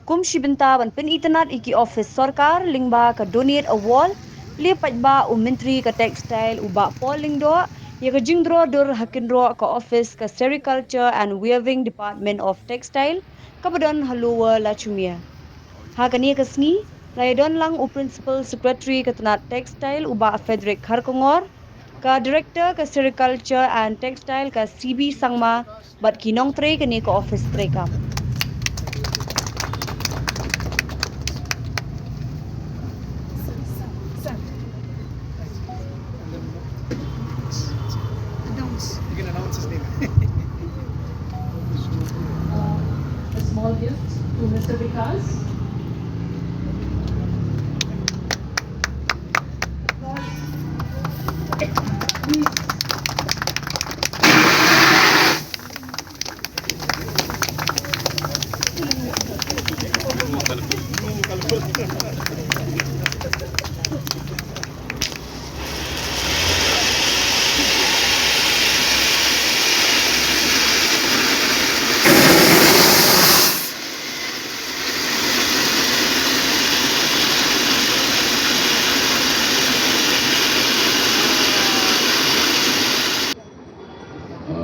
Kum shibenta ban pen itanat iki office sarkar lingba ka donate a wall Plie Paidbah menteri ka textile uba polling do ya ka Jingdro Dur Kynroh ka office ka sericulture and weaving department of textile ka badan haluwa la chumia ha kani ka sni raidon lang u principal secretary ka tanat textile uba Frederick Harkongor ka director ka sericulture and textile ka CB Sangma bat kinong tre kani ka office Treikam. You can announce his name. A small gift to Mr. Vikas. Please.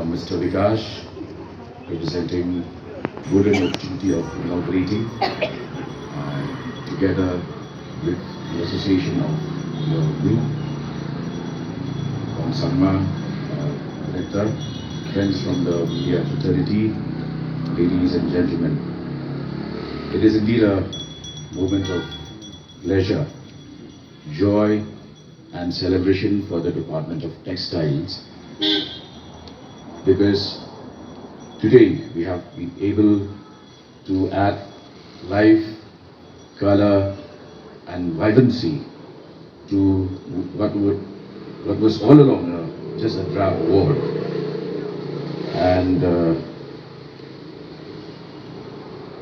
Mr. Vikas, representing golden opportunity of inaugurating, together with the association of your group, from Sanma, Director, friends from the media fraternity, ladies and gentlemen. It is indeed a moment of pleasure, joy and celebration for the Department of Textiles, because today we have been able to add life, color and vibrancy to what was all along just a drab wall. And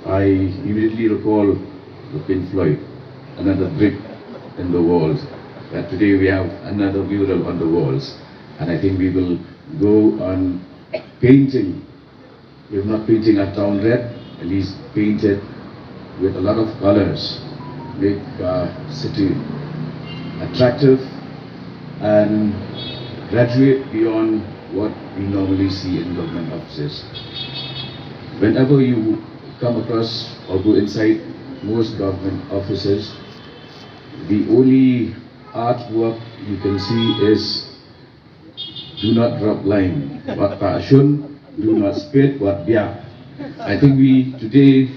I immediately recall the Pink Floyd, another brick in the walls, that today we have another mural on the walls, and I think we will go on painting, if not painting our town red, at least paint it with a lot of colors, make our city attractive and graduate beyond what we normally see in government offices. Whenever you come across or go inside most government offices, the only artwork you can see is "Do not drop line, wat passion, do not spit, wat biak." I think today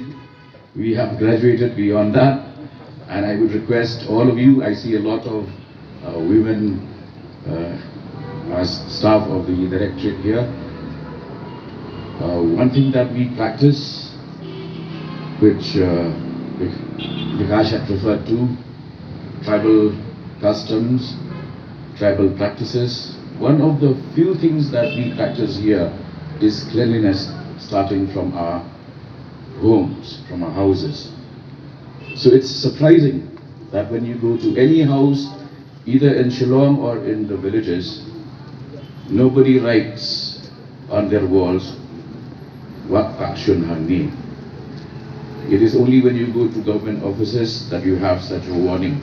we have graduated beyond that, and I would request all of you, I see a lot of women as staff of the directorate here. One thing that we practice, which Vikas had referred to, tribal customs, tribal practices. One of the few things that we practice here is cleanliness, starting from our homes, from our houses. So it's surprising that when you go to any house, either in Shillong or in the villages, nobody writes on their walls, "Wat Pakshun Hani." It is only when you go to government offices that you have such a warning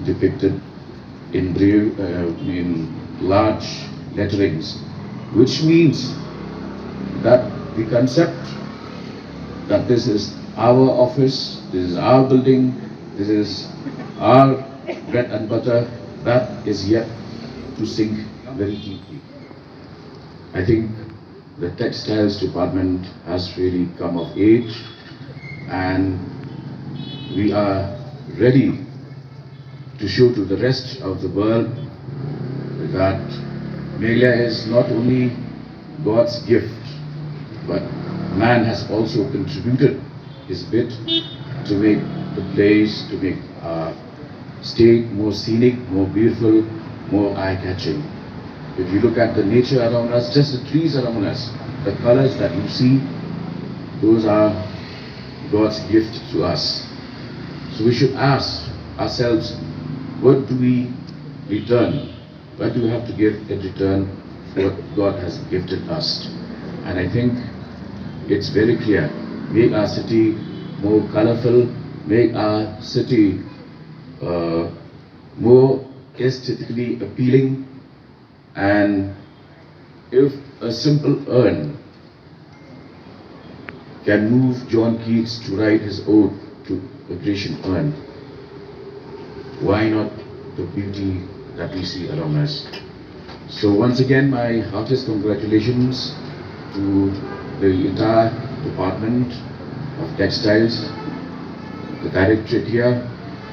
depicted in large letterings, which means that the concept that this is our office, this is our building, this is our bread and butter, that is yet to sink very deeply. I think the textiles department has really come of age, and we are ready to show to the rest of the world that Meghalaya is not only God's gift, but man has also contributed his bit to make the place, to make our state more scenic, more beautiful, more eye-catching. If you look at the nature around us, just the trees around us, the colors that you see, those are God's gift to us. So we should ask ourselves, what do we return? What do we have to give in return for what God has gifted us? And I think it's very clear. Make our city more colorful, make our city more aesthetically appealing, and if a simple urn can move John Keats to write his ode to the Grecian urn, why not the beauty that we see around us? So once again, my heartiest congratulations to the entire Department of Textiles, the Directorate here,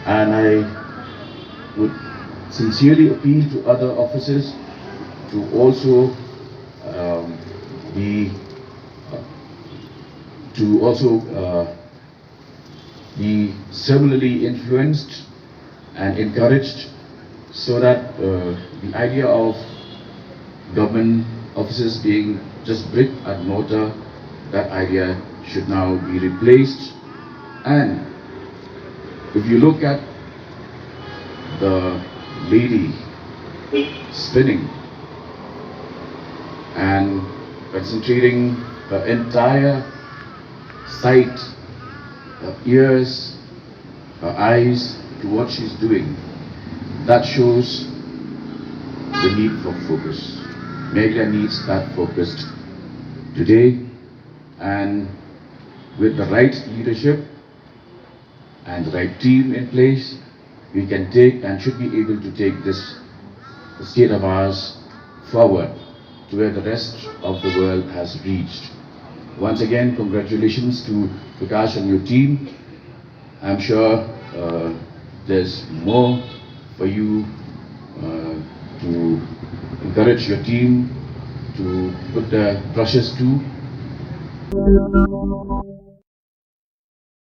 and I would sincerely appeal to other officers to also be similarly influenced and encouraged, so that the idea of government offices being just brick and mortar, that idea should now be replaced. And if you look at the lady spinning and concentrating her entire sight, her ears, her eyes to what she's doing, that shows the need for focus. Meghalaya needs that focus today, and with the right leadership and the right team in place, we can take and should be able to take this state of ours forward to where the rest of the world has reached. Once again, congratulations to Prakash and your team. I'm sure there's more for you to encourage your team to put the brushes to.